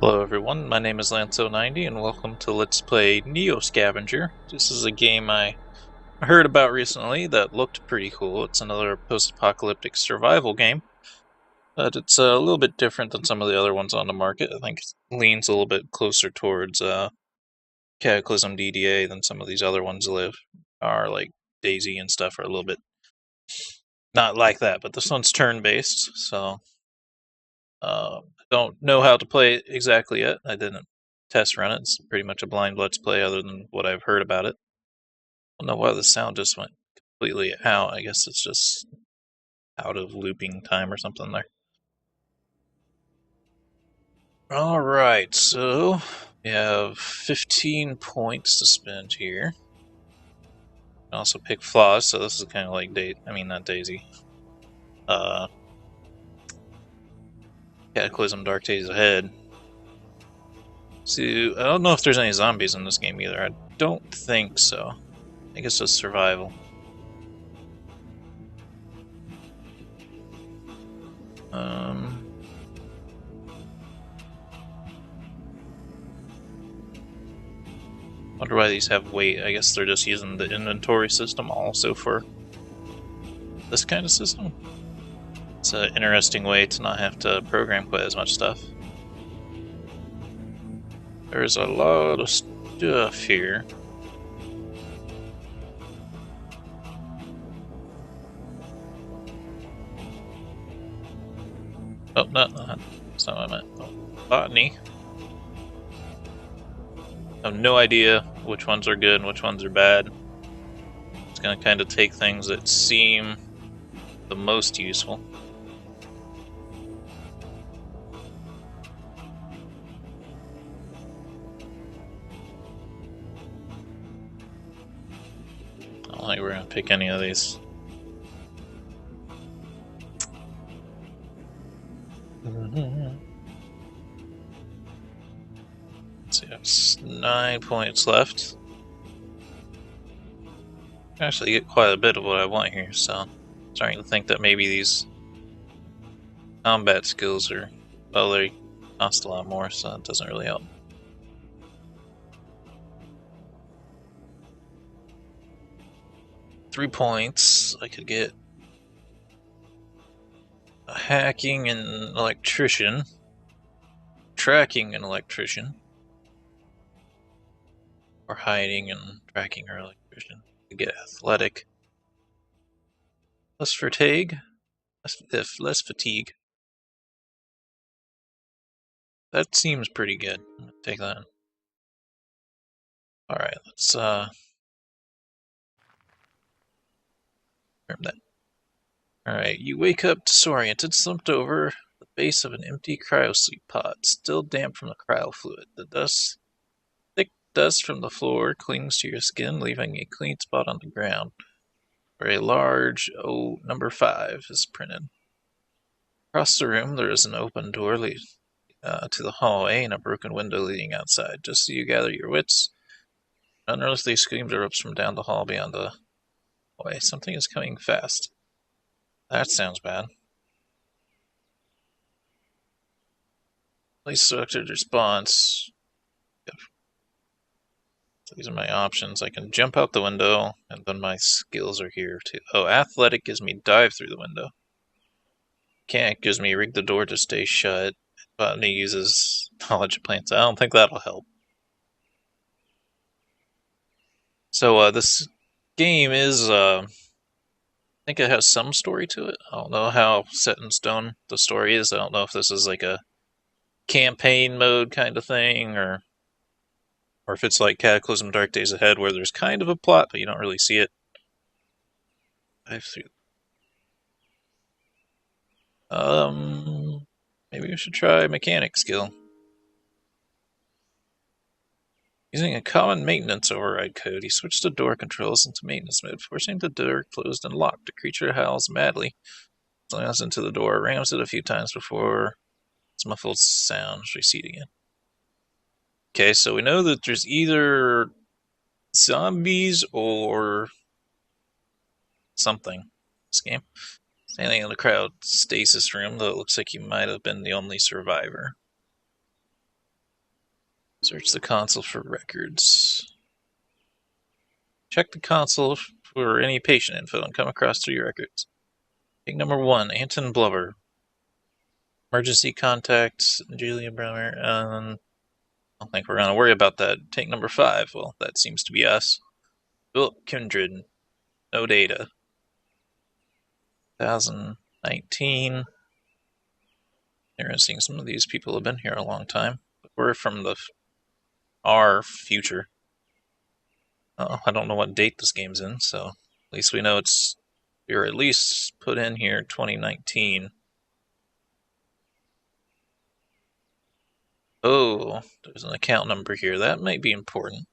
Hello everyone, my name is Lanzo90 and welcome to Let's Play Scavenger. This is a game I heard about recently that looked pretty cool. It's another post-apocalyptic survival game, but it's a little bit different than some of the other ones on the market. I think it leans a little bit closer towards Cataclysm DDA than some of these other ones are like DayZ and stuff are a little bit not like that, but this one's turn-based, so don't know how to play it exactly yet. I didn't test run it. It's pretty much a blind let's play other than what I've heard about it. I don't know why the sound just went completely out. I guess it's just out of looping time or something there. Alright, so we have 15 points to spend here. You can also pick flaws, so this is kind of like not DayZ. Cataclysm Dark Days Ahead. So, I don't know if there's any zombies in this game either. I don't think so. I think it's just survival. Wonder why these have weight. I guess they're just using the inventory system also for this kind of system. It's an interesting way to not have to program quite as much stuff. There's a lot of stuff here. Oh, no, that's not what I meant. Oh, botany. I have no idea which ones are good and which ones are bad. It's going to kind of take things that seem the most useful. I don't think we're going to pick any of these. Let's see, I have 9 points left. I actually get quite a bit of what I want here, so I'm starting to think that maybe these combat skills are, well, they cost a lot more, so it doesn't really help. Three points, I could get hacking and electrician, tracking and electrician, or hiding and tracking or electrician. I get athletic, less fatigue, less fatigue. That seems pretty good. I'm gonna take that. All right, let's confirm that. All right, you wake up disoriented, slumped over the base of an empty cryosleep pod, still damp from the cryo fluid. The thick dust from the floor clings to your skin, leaving a clean spot on the ground, where a large number 5 is printed. Across the room, there is an open door leading to the hallway and a broken window leading outside. Just as you gather your wits, unearthly screams erupts from down the hall beyond the hallway. Something is coming fast. That sounds bad. Please selected response. So these are my options. I can jump out the window, and then my skills are here too. Oh, athletic gives me dive through the window. Mechanic gives me rig the door to stay shut. Botany uses knowledge of plants. I don't think that'll help. So this game is, I think it has some story to it. I don't know how set in stone the story is. I don't know if this is like a campaign mode kind of thing, or if it's like Cataclysm Dark Days Ahead, where there's kind of a plot, but you don't really see it. Maybe we should try mechanic skill. Using a common maintenance override code, he switched the door controls into maintenance mode, forcing the door closed and locked. The creature howls madly, slams into the door, rams it a few times before its muffled sounds recede again. Okay, so we know that there's either zombies or something in this game. Standing in the crowd stasis room, though it looks like you might have been the only survivor. Search the console for records. Check the console for any patient info and come across 3 records. Take number 1, Anton Blubber. Emergency contacts, Julia Bremer. I don't think we're going to worry about that. Take number 5. Well, that seems to be us. Philip Kindred. No data. 2019. Interesting. Some of these people have been here a long time. But we're from our future. I don't know what date this game's in, so at least we know we're at least put in here 2019. Oh, there's an account number here. That might be important.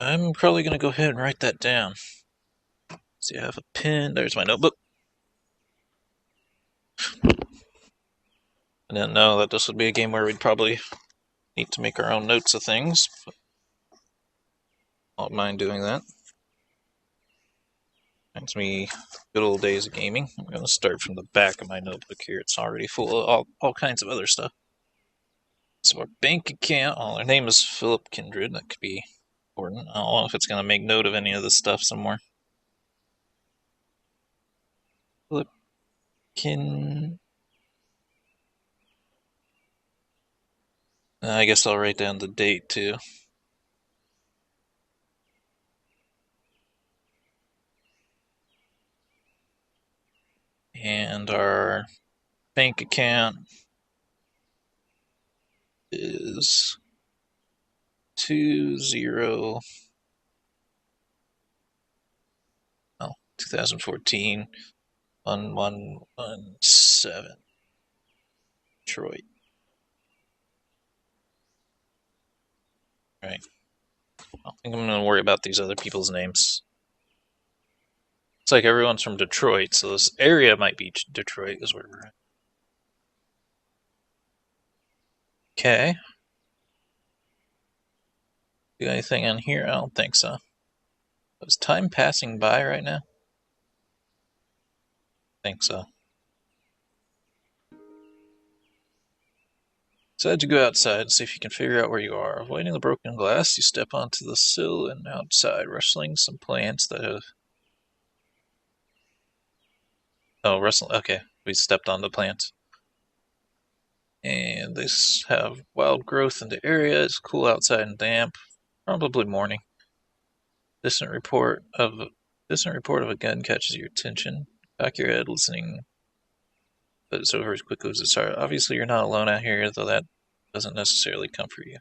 I'm probably going to go ahead and write that down. See, I have a pen. There's my notebook. I didn't know that this would be a game where we'd probably need to make our own notes of things. But I don't mind doing that. Reminds me good old days of gaming. I'm going to start from the back of my notebook here. It's already full of all kinds of other stuff. So our bank account, their name is Philip Kindred. That could be important. I don't know if it's going to make note of any of this stuff somewhere. Philip I guess I'll write down the date too. And our bank account is 2014 1117 Detroit. Right. I don't think I'm going to worry about these other people's names. It's like everyone's from Detroit, so this area might be Detroit is where we're at. Okay. Do anything on here? I don't think so. Is time passing by right now? I think so. Decide to go outside and see if you can figure out where you are. Avoiding the broken glass, you step onto the sill and outside, rustling some plants that have... Oh, rustling. Okay, we stepped on the plants. And they have wild growth in the area. It's cool outside and damp. Probably morning. Distant report of a gun catches your attention. Back your head, listening, but it's over as quickly as it started. Obviously, you're not alone out here, though that doesn't necessarily comfort you.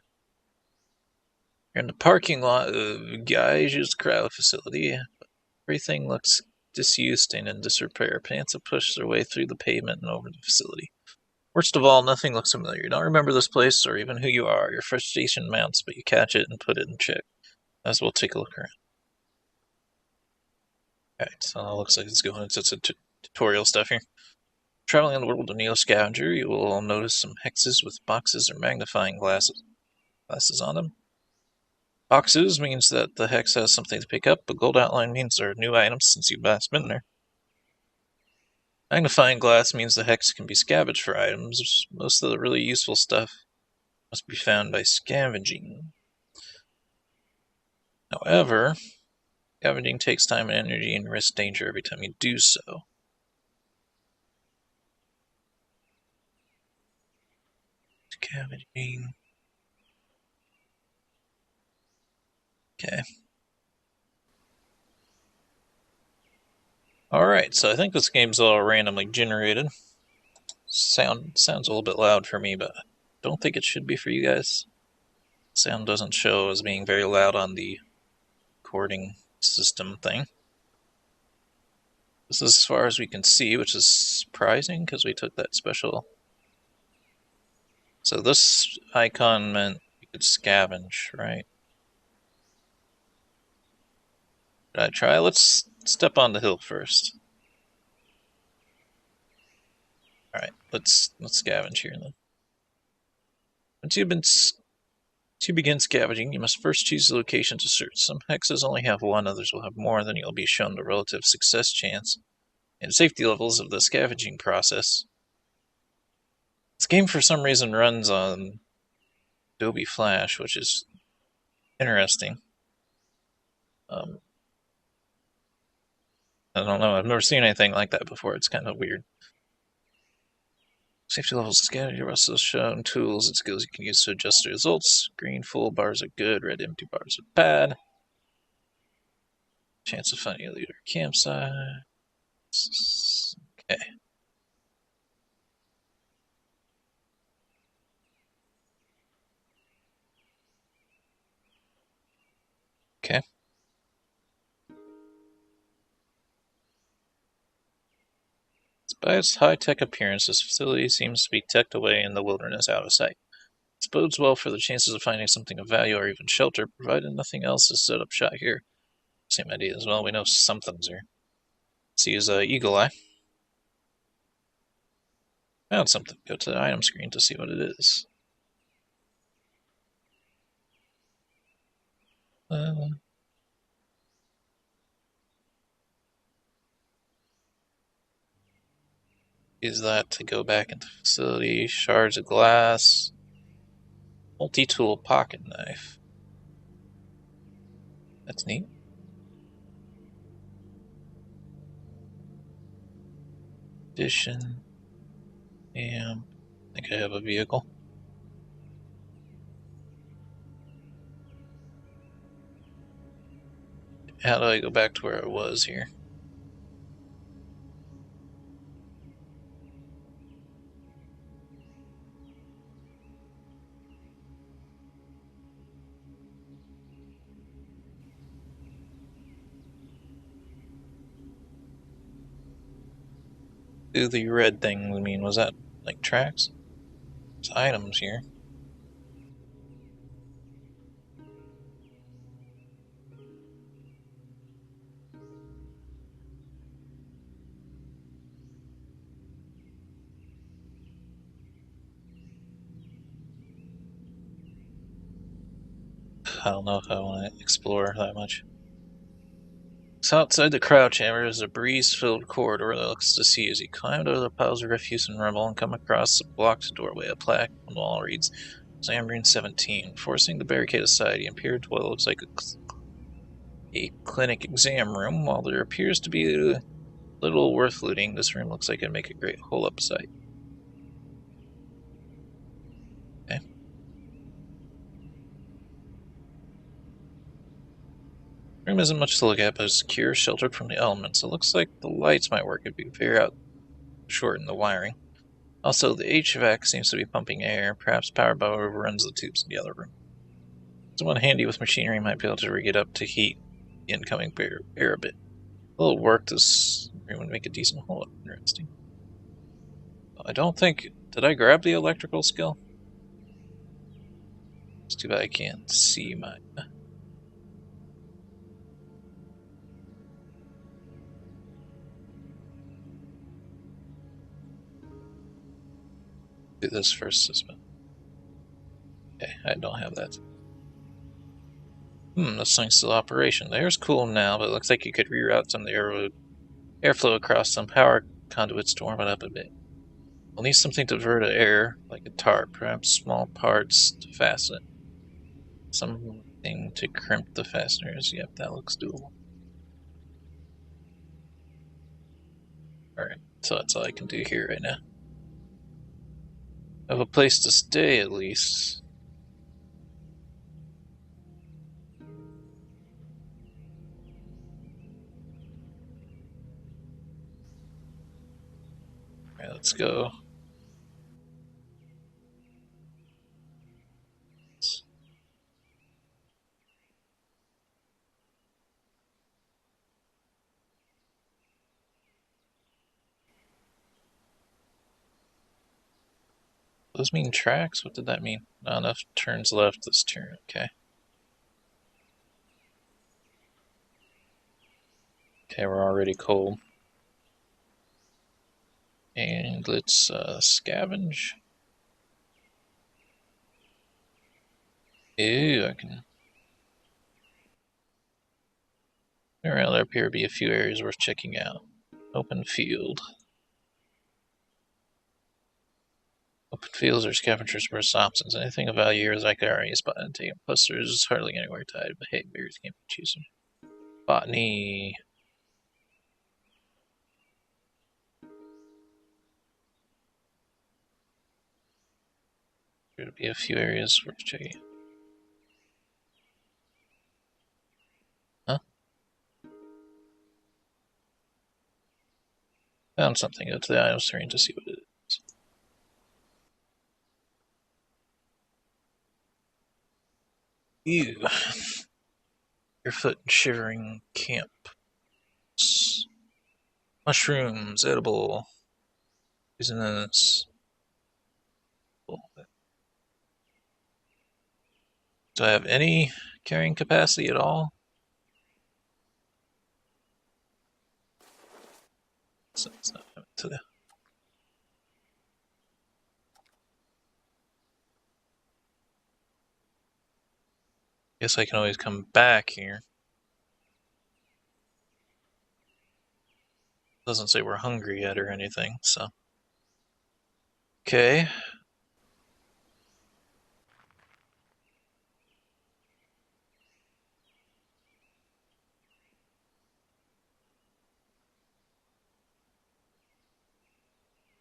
You're in the parking lot of Gaige's crowd facility. Everything looks disused and in disrepair. Plants have pushed their way through the pavement and over the facility. Worst of all, nothing looks familiar. You don't remember this place or even who you are. Your frustration mounts, but you catch it and put it in check. As we'll take a look around. Alright, so it looks like it's going into some tutorial stuff here. Traveling in the world of Neo Scavenger, you will notice some hexes with boxes or magnifying glasses on them. Boxes means that the hex has something to pick up, but gold outline means there are new items since you've last been there. Magnifying glass means the hex can be scavenged for items. Most of the really useful stuff must be found by scavenging. However, scavenging takes time and energy and risks danger every time you do so. Scavenging. Okay. Alright, so I think this game's all randomly generated. Sounds a little bit loud for me, but I don't think it should be for you guys. Sound doesn't show as being very loud on the recording system thing. This is as far as we can see, which is surprising because we took that special. So this icon meant you could scavenge, right? Should I try? Let's step on the hill first. Alright, let's scavenge here then. Once you begin scavenging, you must first choose the location to search. Some hexes only have one, others will have more, then you'll be shown the relative success chance and safety levels of the scavenging process. This game for some reason runs on Adobe Flash, which is interesting. I don't know, I've never seen anything like that before. It's kind of weird. Safety levels scattered. Your rest of the shown tools and skills you can use to adjust the results. Green full bars are good, red empty bars are bad. Chance of finding a leader campsite. Okay. Okay. Despite its high-tech appearance, this facility seems to be tucked away in the wilderness out of sight. This bodes well for the chances of finding something of value or even shelter, provided nothing else is set up shot here. Same idea as well, we know something's here. Let's use Eagle Eye. Found something. Go to the item screen to see what it is. Use that to go back into the facility. Shards of glass. Multi-tool pocket knife. That's neat. Addition. And I think I have a vehicle. How do I go back to where I was here? Do the red thing, I mean, was that like tracks? There's items here. I don't know if I want to explore that much. So outside the crowd chamber is a breeze-filled corridor that looks to see as you climb over the piles of refuse and rubble and come across a blocked doorway. A plaque on the wall reads, Zambrine 17. Forcing the barricade aside, you appear to what looks like a clinic exam room. While there appears to be little worth looting, this room looks like it'd make a great hole-up site. Okay. The room isn't much to look at, but it's secure, sheltered from the elements. It looks like the lights might work if you figure out shorten the wiring. Also, the HVAC seems to be pumping air. Perhaps power bow overruns the tubes in the other room. Someone handy with machinery might be able to rig it up to heat the incoming air a bit. A little work this room would make a decent hole-up. Interesting. I don't think... Did I grab the electrical skill? It's too bad I can't see mine. Do this first, suspect. Okay, I don't have that. This thing's still operation. The air's cool now, but it looks like you could reroute some of the airflow across some power conduits to warm it up a bit. We'll need something to divert air, like a tarp, perhaps small parts to fasten it. Something to crimp the fasteners. Yep, that looks doable. Alright, so that's all I can do here right now. I have a place to stay, at least. Alright, let's go. Those mean tracks? What did that mean? Not enough turns left this turn. Okay. Okay, we're already cold. And let's scavenge. Ew, I can... Around there appear to be a few areas worth checking out. Open field. Open fields or scavengers burst options. Anything of value here is like already spotted and taken. Plus, there's hardly anywhere tied, but hey, bears can't be choosing. Botany. There'll be a few areas worth checking. Huh? Found something. Go to the item screen to see what it is. Ew. Barefoot and shivering camp. Mushrooms, edible. Poisonous. Do I have any carrying capacity at all? So it's not coming to the. Guess I can always come back here. Doesn't say we're hungry yet or anything, so. Okay.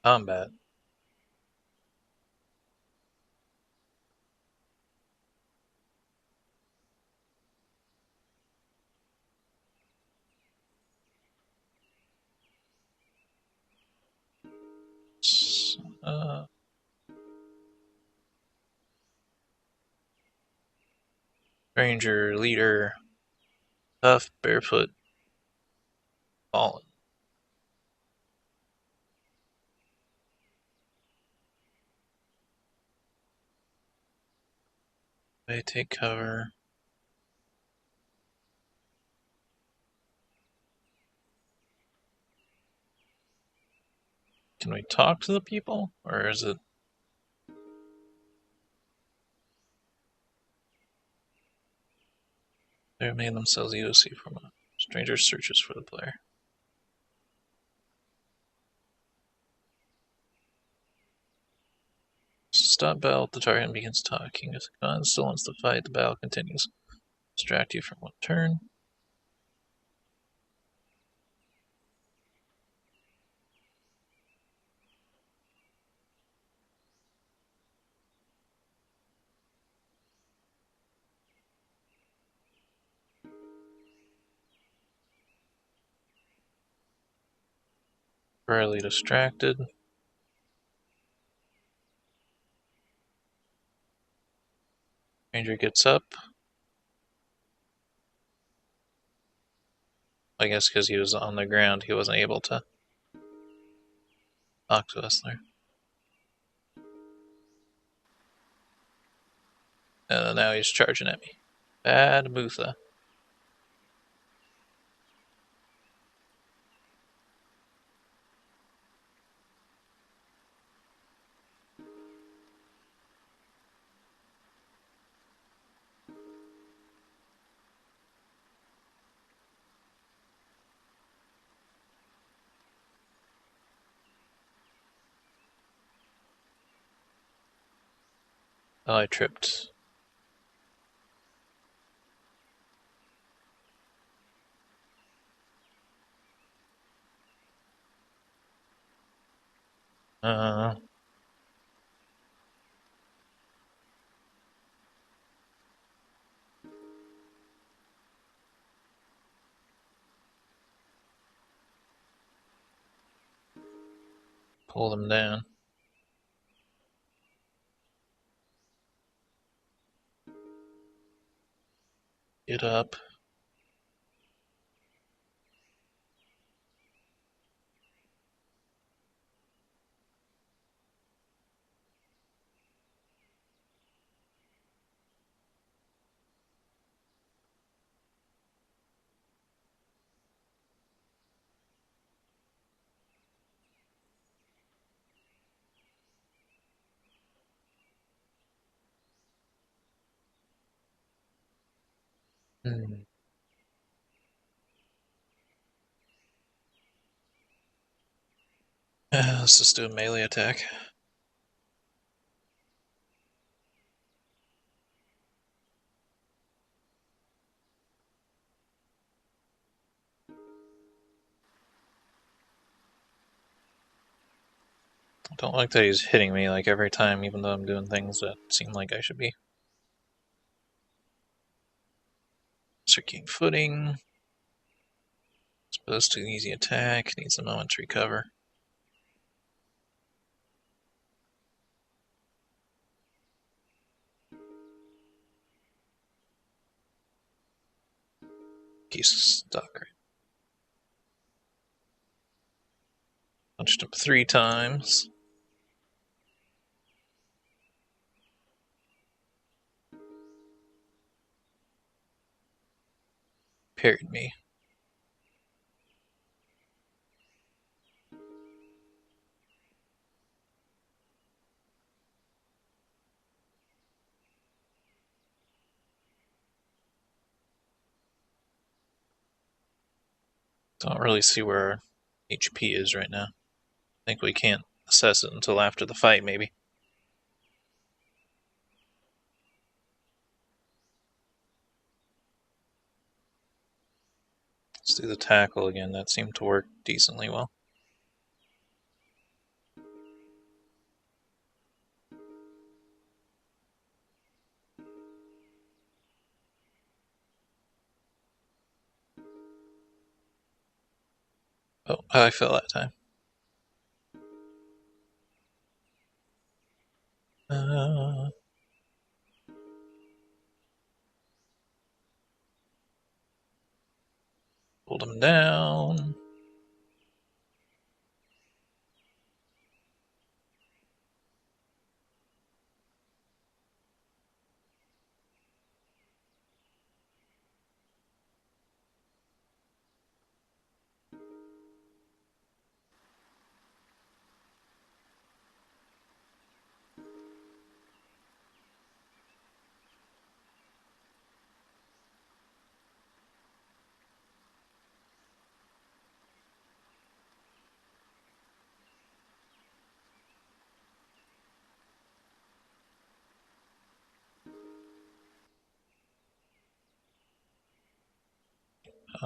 Combat. Uh, Ranger, leader, tough, barefoot, fallen. They take cover. Can we talk to the people? Or is it. They made themselves EOC from a stranger searches for the player. Stop battle, the target begins talking. If the gun still wants to fight, the battle continues. Distract you from one turn. Rarely distracted. Ranger gets up. I guess because he was on the ground, he wasn't able to talk to us there. And now he's charging at me. Bad Mutha. Oh, I tripped. Uh, Pull them down. Get up. Hmm. Let's just do a melee attack. I don't like that he's hitting me like every time, even though I'm doing things that seem like I should be. Circuiting footing. Exposed to an easy attack. Needs a moment to recover. He's stuck. Right? Punched him 3 times. Parried me. Don't really see where our HP is right now. I think we can't assess it until after the fight, maybe. Let's do the tackle again. That seemed to work decently well. Oh, I fell that time. Hold him down.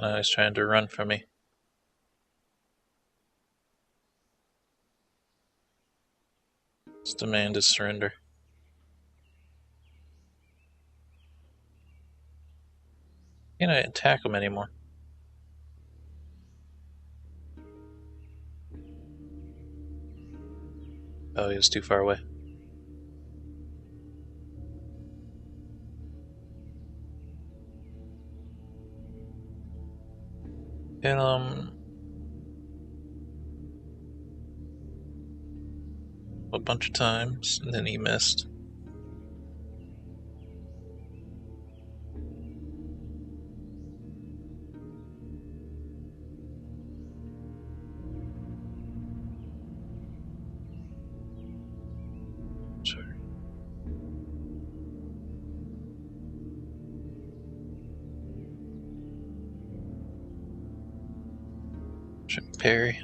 He's trying to run from me. Let's demand his surrender. Can't I attack him anymore? Oh, he was too far away. Hit him. A bunch of times, and then he missed. Sorry. Should parry.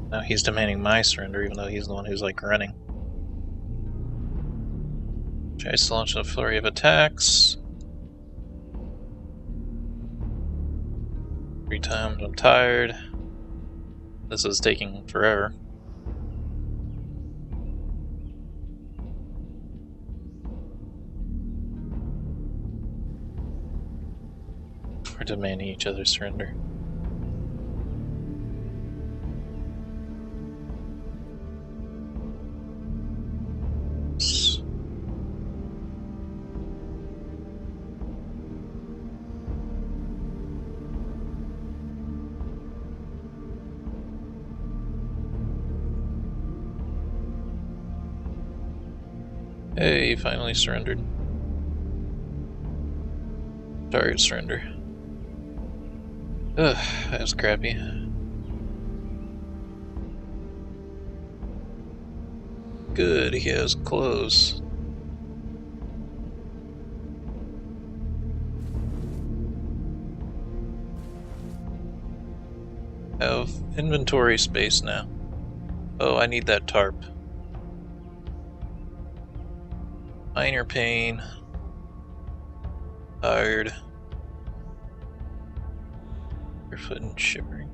Now he's demanding my surrender, even though he's the one who's like running. Tries to launch a flurry of attacks. 3 times, I'm tired. This is taking forever. We're demanding each other's surrender. Hey, he finally surrendered. Target surrender. Ugh, that was crappy. Good, he has clothes. inventory space now. Oh, I need that tarp. Minor pain. Tired. Barefoot and shivering.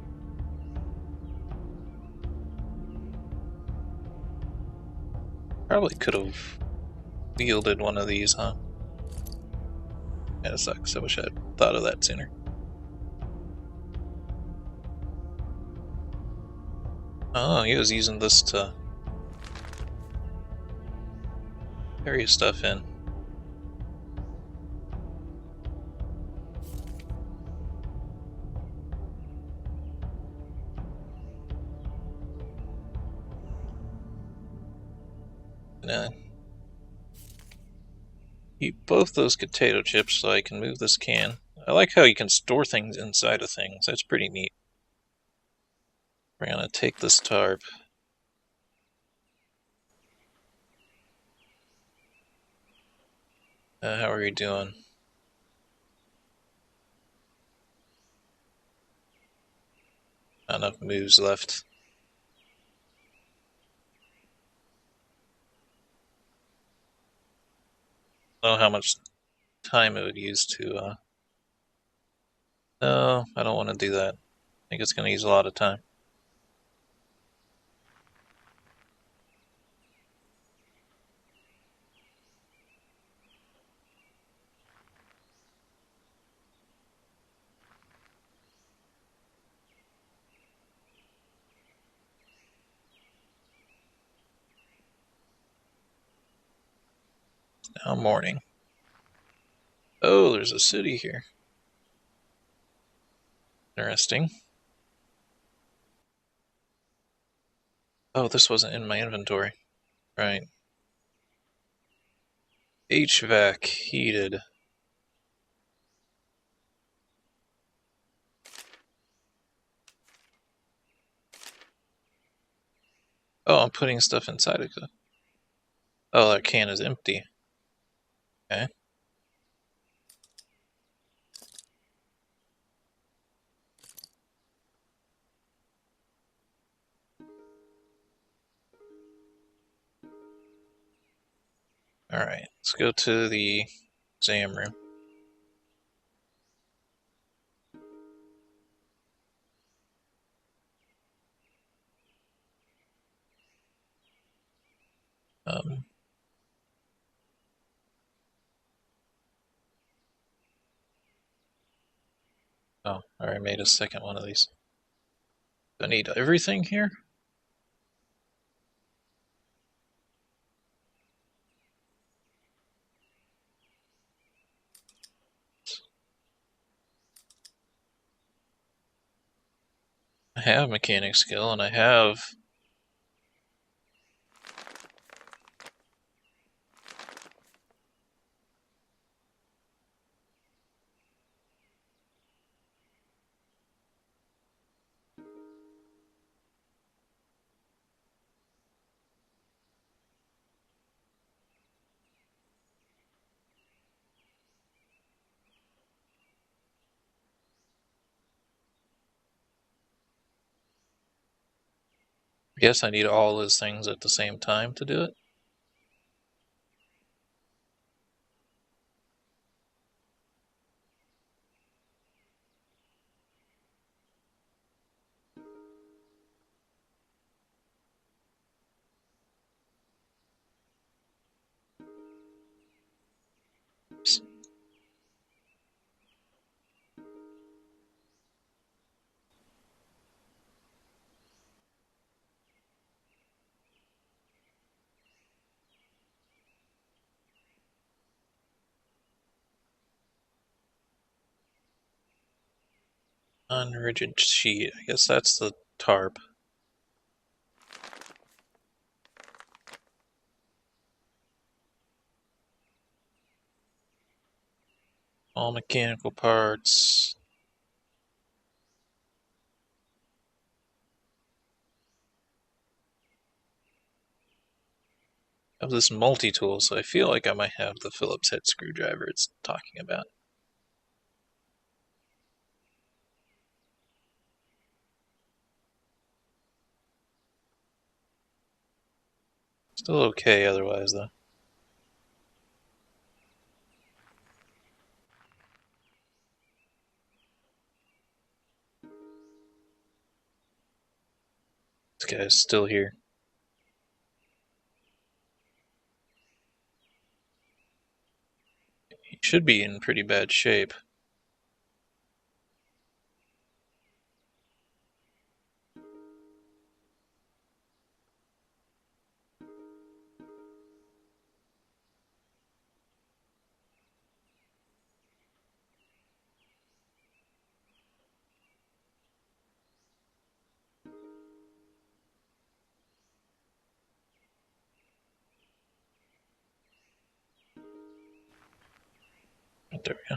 Probably could have wielded one of these, huh? Kinda sucks. I wish I'd thought of that sooner. Oh, he was using this to carry stuff in. Gonna eat both those potato chips so I can move this can. I like how you can store things inside of things. That's pretty neat. We're gonna take this tarp. How are you doing? Not enough moves left. I don't know how much time it would use to, No, I don't want to do that. I think it's going to use a lot of time. Now morning. Oh, there's a city here. Interesting. Oh, this wasn't in my inventory. Right. HVAC, heated. Oh, I'm putting stuff inside it. Oh, that can is empty. Okay. Alright, let's go to the exam room. Oh, I already made a second one of these. Do I need everything here? I have mechanic skill and I have I guess I need all those things at the same time to do it. Oops. Unrigid sheet. I guess that's the tarp. All mechanical parts. I have this multi-tool, so I feel like I might have the Phillips head screwdriver it's talking about. Still okay otherwise, though. This guy's still here. He should be in pretty bad shape. There we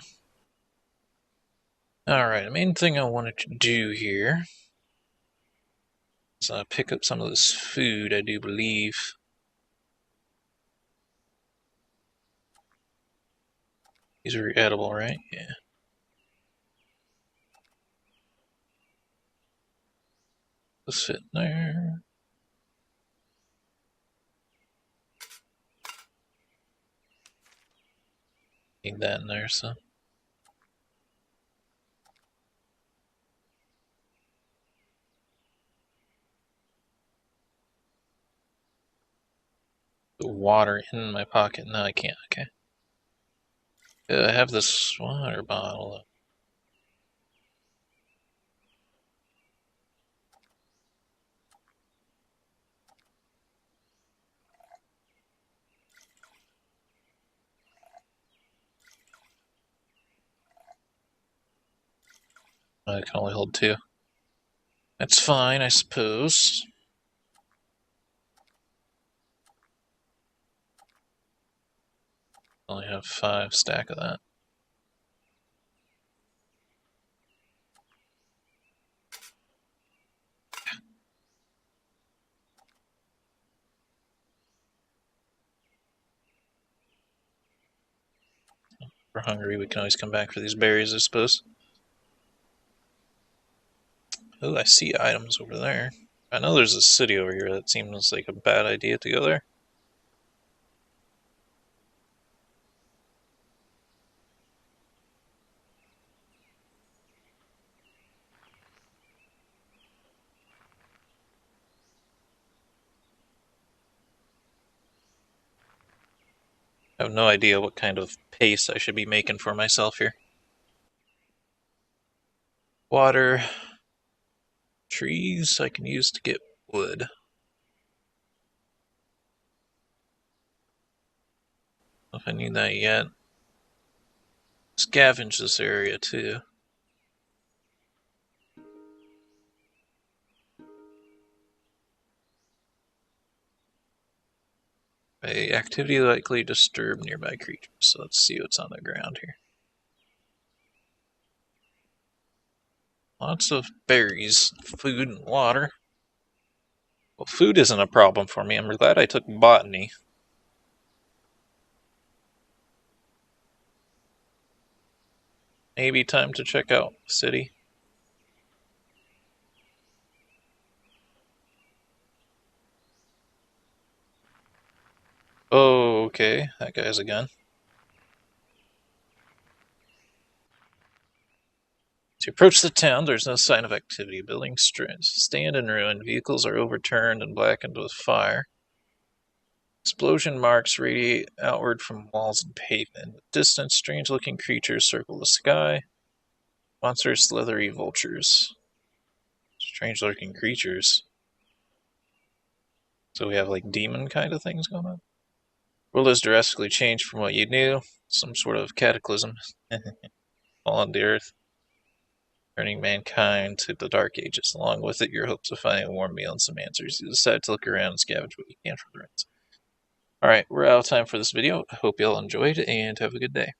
go. Alright, the main thing I wanted to do here is pick up some of this food, I do believe. These are edible, right? Yeah. Let's fit in there. Need that in there, so. The water in my pocket. No, I can't. Okay. I have this water bottle. I can only hold 2. That's fine, I suppose. Only have 5 stack of that. If we're hungry, we can always come back for these berries, I suppose. Oh, I see items over there. I know there's a city over here that seems like a bad idea to go there. I have no idea what kind of pace I should be making for myself here. Water. Trees I can use to get wood. If I need that yet. Scavenge this area too. Activity likely disturb nearby creatures. So let's see what's on the ground here. Lots of berries, food, and water. Well, food isn't a problem for me. I'm glad I took botany. Maybe time to check out the city. Oh, okay. That guy's a gun. As you approach the town, there's no sign of activity. Buildings stand in ruin. Vehicles are overturned and blackened with fire. Explosion marks radiate outward from walls and pavement. In the distance, strange-looking creatures circle the sky. Monsters, slithery vultures. Strange-looking creatures. So we have like demon kind of things going on. World has drastically changed from what you knew. Some sort of cataclysm on the earth, turning mankind to the Dark Ages. Along with it, your hopes of finding a warm meal and some answers. You decide to look around and scavenge what you can for the rents. Alright, we're out of time for this video. I hope you all enjoyed, and have a good day.